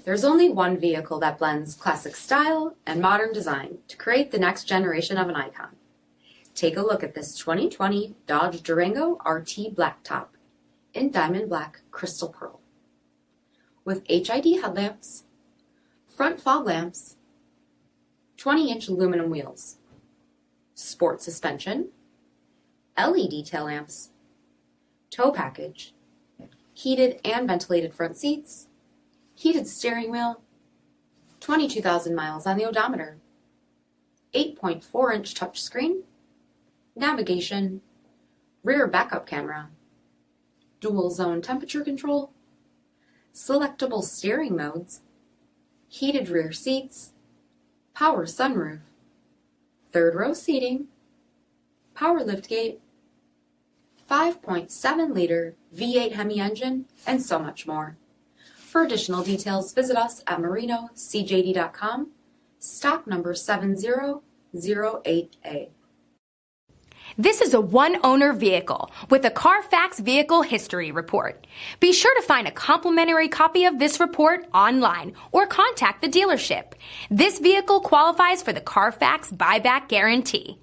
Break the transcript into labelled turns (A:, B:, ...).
A: There's only one vehicle that blends classic style and modern design to create the next generation of an icon. Take a look at this 2020 Dodge Durango RT Blacktop in diamond black crystal pearl. With HID headlamps, front fog lamps, 20-inch aluminum wheels, sport suspension, LED tail lamps, tow package, heated and ventilated front seats, heated steering wheel, 22,000 miles on the odometer, 8.4-inch touchscreen, navigation, rear backup camera, dual zone temperature control, selectable steering modes, heated rear seats, power sunroof, third row seating, power liftgate, 5.7-liter V8 HEMI engine, and so much more. For additional details, visit us at marinocjd.com, stock number 7008A.
B: This is a one-owner vehicle with a Carfax Vehicle History Report. Be sure to find a complimentary copy of this report online or contact the dealership. This vehicle qualifies for the Carfax Buyback Guarantee.